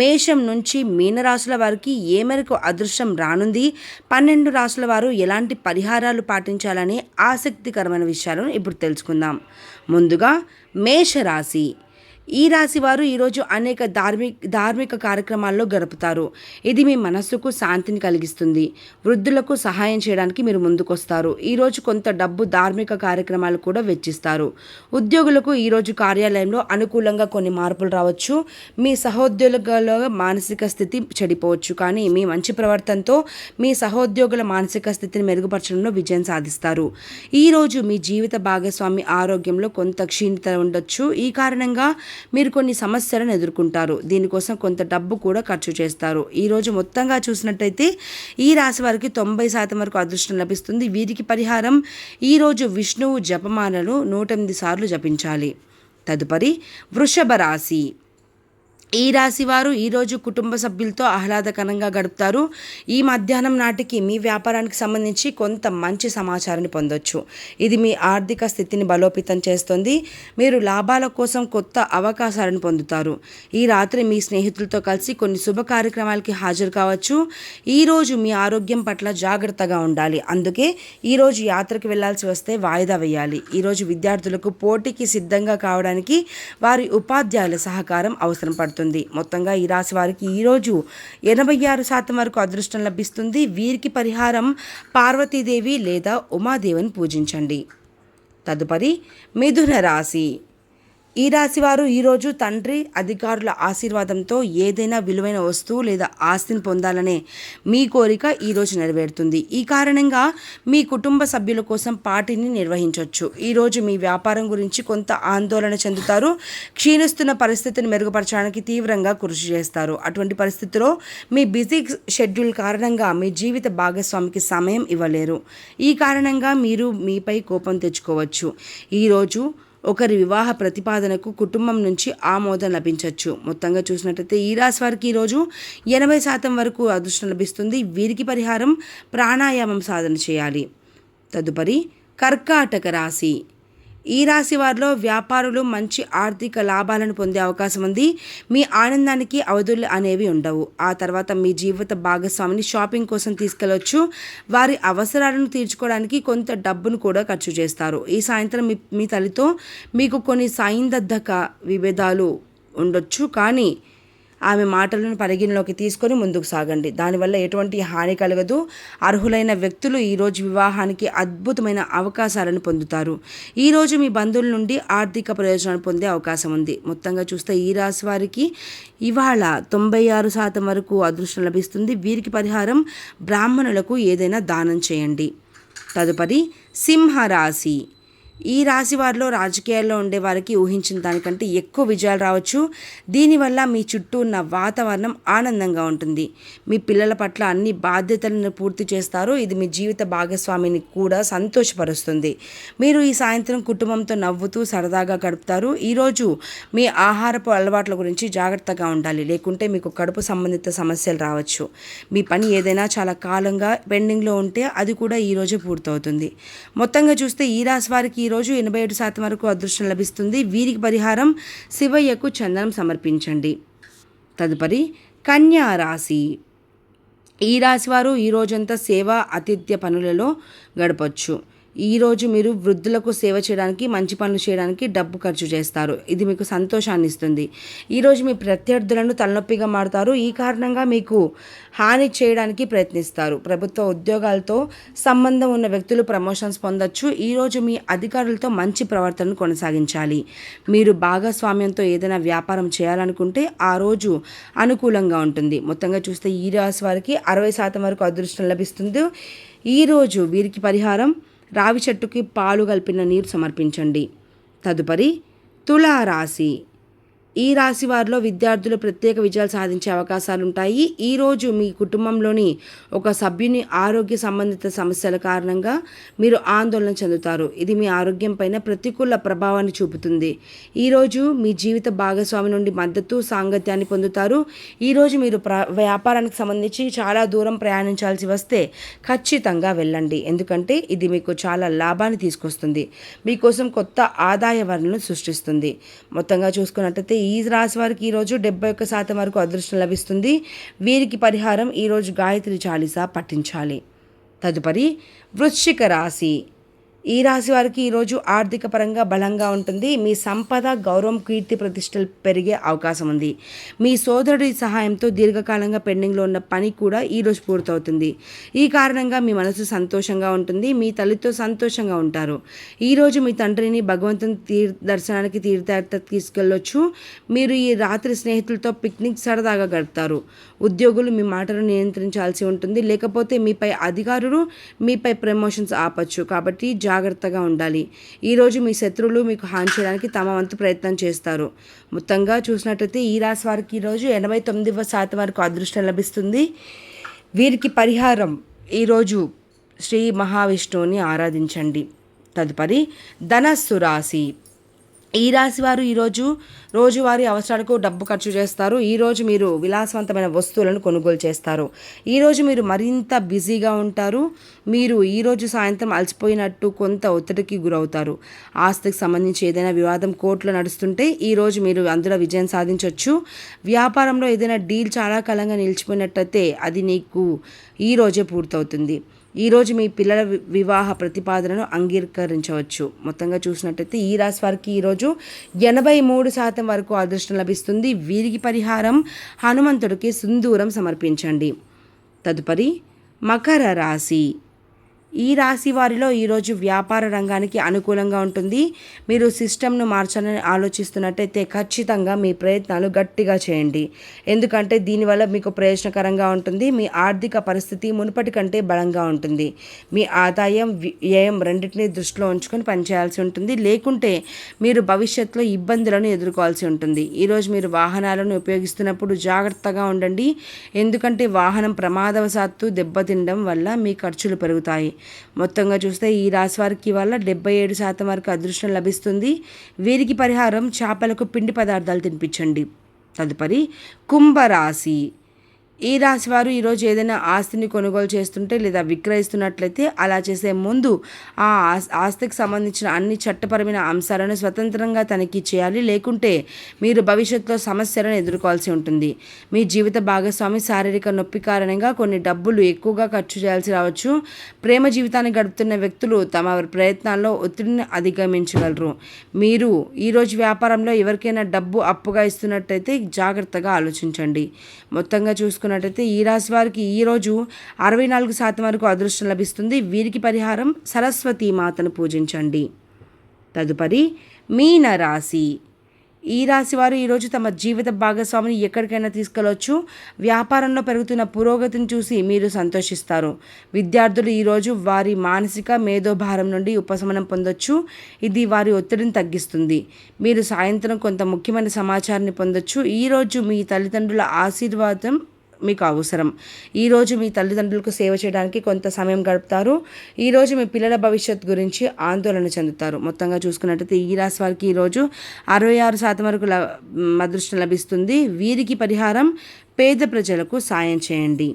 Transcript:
మేషం నుంచి మీనరాశుల వారికి ఏ మేరకు అదృష్టం రానుంది, 12 రాశుల వారు ఎలాంటి పరిహారాలు పాటించాలనే ఆసక్తికరమైన విషయాలను ఇప్పుడు తెలుసుకుందాం. ముందుగా మేషరాశి. ఈ రాశి వారు ఈరోజు అనేక ధార్మిక కార్యక్రమాల్లో గడుపుతారు. ఇది మీ మనస్సుకు శాంతిని కలిగిస్తుంది. వృద్ధులకు సహాయం చేయడానికి మీరు ముందుకొస్తారు. ఈరోజు కొంత డబ్బు ధార్మిక కార్యక్రమాలు కూడా వెచ్చిస్తారు. ఉద్యోగులకు ఈరోజు కార్యాలయంలో అనుకూలంగా కొన్ని మార్పులు రావచ్చు. మీ సహోద్యోగుల మానసిక స్థితి చెడిపోవచ్చు, కానీ మీ మంచి ప్రవర్తనతో మీ సహోద్యోగుల మానసిక స్థితిని మెరుగుపరచడంలో విజయం సాధిస్తారు. ఈరోజు మీ జీవిత భాగస్వామి ఆరోగ్యంలో కొంత క్షీణత ఉండొచ్చు. ఈ కారణంగా మీరు కొన్ని సమస్యలను ఎదుర్కొంటారు. దీనికోసం కొంత డబ్బు కూడా ఖర్చు చేస్తారు. ఈరోజు మొత్తంగా చూసినట్టయితే ఈ రాశి వారికి 90% వరకు అదృష్టం లభిస్తుంది. వీరికి పరిహారం, ఈరోజు విష్ణువు జపమాలను 108 సార్లు జపించాలి. తదుపరి వృషభ రాశి. ఈ రాశి వారు ఈరోజు కుటుంబ సభ్యులతో ఆహ్లాదకరంగా గడుపుతారు. ఈ మధ్యాహ్నం నాటికి మీ వ్యాపారానికి సంబంధించి కొంత మంచి సమాచారాన్ని పొందొచ్చు. ఇది మీ ఆర్థిక స్థితిని బలోపేతం చేస్తుంది. మీరు లాభాల కోసం కొత్త అవకాశాలను పొందుతారు. ఈ రాత్రి మీ స్నేహితులతో కలిసి కొన్ని శుభ కార్యక్రమాలకి హాజరు కావచ్చు. ఈరోజు మీ ఆరోగ్యం పట్ల జాగ్రత్తగా ఉండాలి. అందుకే ఈరోజు యాత్రకు వెళ్లాల్సి వస్తే వాయిదా వేయాలి. ఈరోజు విద్యార్థులకు పోటీకి సిద్ధంగా కావడానికి వారి ఉపాధ్యాయుల సహకారం అవసరం పడుతుంది. మొత్తంగా ఈ రాశి వారికి ఈరోజు 86% వరకు అదృష్టం లభిస్తుంది. వీరికి పరిహారం, పార్వతీదేవి లేదా ఉమాదేవిని పూజించండి. తదుపరి మిథున రాశి. ఈ రాశి వారు ఈరోజు తండ్రి, అధికారుల ఆశీర్వాదంతో ఏదైనా విలువైన వస్తువు లేదా ఆస్తిని పొందాలనే మీ కోరిక ఈరోజు నెరవేరుతుంది. ఈ కారణంగా మీ కుటుంబ సభ్యుల కోసం పార్టీని నిర్వహించవచ్చు. ఈరోజు మీ వ్యాపారం గురించి కొంత ఆందోళన చెందుతారు. క్షీణిస్తున్న పరిస్థితిని మెరుగుపరచడానికి తీవ్రంగా కృషి చేస్తారు. అటువంటి పరిస్థితిలో మీ బిజీ షెడ్యూల్ కారణంగా మీ జీవిత భాగస్వామికి సమయం ఇవ్వలేరు. ఈ కారణంగా మీరు మీపై కోపం తెచ్చుకోవచ్చు. ఈరోజు ఒకరి వివాహ ప్రతిపాదనకు కుటుంబం నుంచి ఆమోదం లభించవచ్చు. మొత్తంగా చూసినట్లయితే ఈ రాశి వారికి ఈరోజు 80% వరకు అదృష్టం లభిస్తుంది. వీరికి పరిహారం, ప్రాణాయామం సాధన చేయాలి. తదుపరి కర్కాటక రాశి. ఈ రాశి వారిలో వ్యాపారులు మంచి ఆర్థిక లాభాలను పొందే అవకాశం ఉంది. మీ ఆనందానికి అవధులు అనేవి ఉండవు. ఆ తర్వాత మీ జీవిత భాగస్వామిని షాపింగ్ కోసం తీసుకెళ్లవచ్చు. వారి అవసరాలను తీర్చుకోవడానికి కొంత డబ్బును కూడా ఖర్చు చేస్తారు. ఈ సాయంత్రం మీ తల్లితో మీకు కొన్ని సైందద్దక విభేదాలు ఉండొచ్చు, కానీ ఆమె మాటలను పరిగణలోకి తీసుకొని ముందుకు సాగండి. దానివల్ల ఎటువంటి హాని కలగదు. అర్హులైన వ్యక్తులు ఈరోజు వివాహానికి అద్భుతమైన అవకాశాలను పొందుతారు. ఈరోజు మీ బంధువుల నుండి ఆర్థిక ప్రయోజనాలు పొందే అవకాశం ఉంది. మొత్తంగా చూస్తే ఈ రాశి వారికి ఇవాళ 96% వరకు అదృష్టం లభిస్తుంది. వీరికి పరిహారం, బ్రాహ్మణులకు ఏదైనా దానం చేయండి. తదుపరి సింహరాశి. ఈ రాశి వారిలో రాజకీయాల్లో ఉండే వారికి ఊహించిన దానికంటే ఎక్కువ విజయాలు రావచ్చు. దీనివల్ల మీ చుట్టూ ఉన్న వాతావరణం ఆనందంగా ఉంటుంది. మీ పిల్లల పట్ల అన్ని బాధ్యతలను పూర్తి చేస్తారు. ఇది మీ జీవిత భాగస్వామిని కూడా సంతోషపరుస్తుంది. మీరు ఈ సాయంత్రం కుటుంబంతో నవ్వుతూ సరదాగా గడుపుతారు. ఈరోజు మీ ఆహారపు అలవాట్ల గురించి జాగ్రత్తగా ఉండాలి, లేకుంటే మీకు కడుపు సంబంధిత సమస్యలు రావచ్చు. మీ పని ఏదైనా చాలా కాలంగా పెండింగ్లో ఉంటే అది కూడా ఈరోజు పూర్తవుతుంది. మొత్తంగా చూస్తే ఈ రాశి వారికి ఈరోజు 87% వరకు అదృష్టం లభిస్తుంది. వీరికి పరిహారం, శివయ్యకు చందనం సమర్పించండి. తదుపరి కన్యా రాశి. ఈ రాశి వారు ఈ రోజంతా సేవ, ఆతిథ్య పనులలో గడపచ్చు. ఈరోజు మీరు వృద్ధులకు సేవ చేయడానికి, మంచి పనులు చేయడానికి డబ్బు ఖర్చు చేస్తారు. ఇది మీకు సంతోషాన్ని ఇస్తుంది. ఈరోజు మీ ప్రత్యర్థులను తలనొప్పిగా మారుతారు. ఈ కారణంగా మీకు హాని చేయడానికి ప్రయత్నిస్తారు. ప్రభుత్వ ఉద్యోగాలతో సంబంధం ఉన్న వ్యక్తులు ప్రమోషన్స్ పొందొచ్చు. ఈరోజు మీ అధికారులతో మంచి ప్రవర్తనను కొనసాగించాలి. మీరు భాగస్వామ్యంతో ఏదైనా వ్యాపారం చేయాలనుకుంటే ఆ రోజు అనుకూలంగా ఉంటుంది. మొత్తంగా చూస్తే ఈ రాశి వారికి 60% వరకు అదృష్టం లభిస్తుంది. ఈరోజు వీరికి పరిహారం, రావి చెట్టుకి పాలు కలిపిన నీరు సమర్పించండి. తదుపరి తులారాశి. ఈ రాశి వారిలో విద్యార్థులు ప్రత్యేక విజయాలు సాధించే అవకాశాలు ఉంటాయి. ఈరోజు మీ కుటుంబంలోని ఒక సభ్యుని ఆరోగ్య సంబంధిత సమస్యల కారణంగా మీరు ఆందోళన చెందుతారు. ఇది మీ ఆరోగ్యం పైన ప్రతికూల ప్రభావాన్ని చూపుతుంది. ఈరోజు మీ జీవిత భాగస్వామి నుండి మద్దతు, సాంగత్యాన్ని పొందుతారు. ఈరోజు మీరు వ్యాపారానికి సంబంధించి చాలా దూరం ప్రయాణించాల్సి వస్తే ఖచ్చితంగా వెళ్ళండి, ఎందుకంటే ఇది మీకు చాలా లాభాన్ని తీసుకొస్తుంది. మీకోసం కొత్త ఆదాయ వనరులను సృష్టిస్తుంది. మొత్తంగా చూసుకున్నట్లయితే ఈ ఈ రాశి వారికి ఈరోజు 71% వరకు అదృష్టం లభిస్తుంది. వీరికి పరిహారం ఈరోజు గాయత్రి చాలీసా పఠించాలి. తదుపరి వృశ్చిక రాశి. ఈ రాశి వారికి ఈరోజు ఆర్థిక పరంగా బలంగా ఉంటుంది. మీ సంపద, గౌరవం, కీర్తి ప్రతిష్టలు పెరిగే అవకాశం ఉంది. మీ సోదరుడి సహాయంతో దీర్ఘకాలంగా పెండింగ్లో ఉన్న పని కూడా ఈరోజు పూర్తవుతుంది. ఈ కారణంగా మీ మనసు సంతోషంగా ఉంటుంది. మీ తల్లితో సంతోషంగా ఉంటారు. ఈరోజు మీ తండ్రిని భగవంతుని దర్శనానికి తీర్థయాత్ర తీసుకెళ్ళొచ్చు. మీరు ఈ రాత్రి స్నేహితులతో పిక్నిక్ సరదాగా గడుపుతారు. ఉద్యోగులు మీ మాటను నియంత్రించాల్సి ఉంటుంది. లేకపోతే మీపై అధికారులు మీపై ప్రమోషన్స్ ఆపచ్చు. కాబట్టి జాగ్రత్తగా ఉండాలి. ఈరోజు మీ శత్రువులు మీకు హాని చేయడానికి తమ వంతు ప్రయత్నం చేస్తారు. మొత్తంగా చూసినట్లయితే ఈ రాశి వారికి ఈరోజు 89% వరకు అదృష్టం లభిస్తుంది. వీరికి పరిహారం ఈరోజు శ్రీ మహావిష్ణువుని ఆరాధించండి. తదుపరి ధనస్సు రాశి. ఈ రాశి వారు ఈరోజు రోజువారీ అవసరాలకు డబ్బు ఖర్చు చేస్తారు. ఈరోజు మీరు విలాసవంతమైన వస్తువులను కొనుగోలు చేస్తారు. ఈరోజు మీరు మరింత బిజీగా ఉంటారు. మీరు ఈరోజు సాయంత్రం అలసిపోయినట్టు కొంత ఒత్తిడికి గురవుతారు. ఆస్తికి సంబంధించి ఏదైనా వివాదం కోర్టులో నడుస్తుంటే ఈరోజు మీరు అందులో విజయం సాధించవచ్చు. వ్యాపారంలో ఏదైనా డీల్ చాలా కాలంగా నిలిచిపోయినట్టయితే అది నీకు ఈరోజే పూర్తవుతుంది. ఈరోజు మీ పిల్లల వివాహ ప్రతిపాదనను అంగీకరించవచ్చు. మొత్తంగా చూసినట్టయితే ఈ రాశి వారికి ఈరోజు 83% వరకు అదృష్టం లభిస్తుంది. వీరికి పరిహారం హనుమంతుడికి సింధూరం సమర్పించండి. తదుపరి మకర రాశి. ఈ రాశి వారిలో ఈరోజు వ్యాపార రంగానికి అనుకూలంగా ఉంటుంది. మీరు సిస్టమ్ను మార్చాలని ఆలోచిస్తున్నట్టయితే ఖచ్చితంగా మీ ప్రయత్నాలు గట్టిగా చేయండి. ఎందుకంటే దీనివల్ల మీకు ప్రయోజనకరంగా ఉంటుంది. మీ ఆర్థిక పరిస్థితి మునుపటి కంటే బలంగా ఉంటుంది. మీ ఆదాయం, వ్యయం రెండింటినీ దృష్టిలో ఉంచుకొని పనిచేయాల్సి ఉంటుంది. లేకుంటే మీరు భవిష్యత్తులో ఇబ్బందులను ఎదుర్కోవాల్సి ఉంటుంది. ఈరోజు మీరు వాహనాలను ఉపయోగిస్తున్నప్పుడు జాగ్రత్తగా ఉండండి. ఎందుకంటే వాహనం ప్రమాదవశాత్తు దెబ్బతినడం వల్ల మీ ఖర్చులు పెరుగుతాయి. మొత్తంగా చూస్తే ఈ రాశి వారికి వల్ల 77% వరకు అదృష్టం లభిస్తుంది. వీరికి పరిహారం చేపలకు పిండి పదార్థాలు తినిపించండి. తదుపరి కుంభరాశి. ఈ రాశి వారు ఈరోజు ఏదైనా ఆస్తిని కొనుగోలు చేస్తుంటే లేదా విక్రయిస్తున్నట్లయితే అలా చేసే ముందు ఆ ఆస్తికి సంబంధించిన అన్ని చట్టపరమైన అంశాలను స్వతంత్రంగా తనిఖీ చేయాలి. లేకుంటే మీరు భవిష్యత్తులో సమస్యలను ఎదుర్కోవాల్సి ఉంటుంది. మీ జీవిత భాగస్వామి శారీరక నొప్పి కారణంగా కొన్ని డబ్బులు ఎక్కువగా ఖర్చు చేయాల్సి రావచ్చు. ప్రేమ జీవితాన్ని గడుపుతున్న వ్యక్తులు తమ ప్రయత్నాల్లో ఒత్తిడిని అధిగమించగలరు. మీరు ఈరోజు వ్యాపారంలో ఎవరికైనా డబ్బు అప్పుగా ఇస్తున్నట్టయితే జాగ్రత్తగా ఆలోచించండి. మొత్తంగా చూసుకున్నట్టయితే ఈ రాశి వారికి ఈరోజు 64% వరకు అదృష్టం లభిస్తుంది. వీరికి పరిహారం సరస్వతీ మాతను పూజించండి. తదుపరి మీన రాశి. ఈ రాశి వారు ఈరోజు తమ జీవిత భాగస్వామిని ఎక్కడికైనా తీసుకెళ్ళవచ్చు. వ్యాపారంలో పెరుగుతున్న పురోగతిని చూసి మీరు సంతోషిస్తారు. విద్యార్థులు ఈరోజు వారి మానసిక మేధోభారం నుండి ఉపశమనం పొందొచ్చు. ఇది వారి ఒత్తిడిని తగ్గిస్తుంది. మీరు సాయంత్రం కొంత ముఖ్యమైన సమాచారాన్ని పొందొచ్చు. ఈరోజు మీ తల్లిదండ్రుల ఆశీర్వాదం మీకు అవసరం. ఈరోజు మీ తల్లిదండ్రులకు సేవ చేయడానికి కొంత సమయం గడుపుతారు. ఈరోజు మీ పిల్లల భవిష్యత్తు గురించి ఆందోళన చెందుతారు. మొత్తంగా చూసుకున్నట్టయితే ఈ రాశి వారికి ఈరోజు 66% వరకు అదృష్టం లభిస్తుంది. వీరికి పరిహారం పేద ప్రజలకు సాయం చేయండి.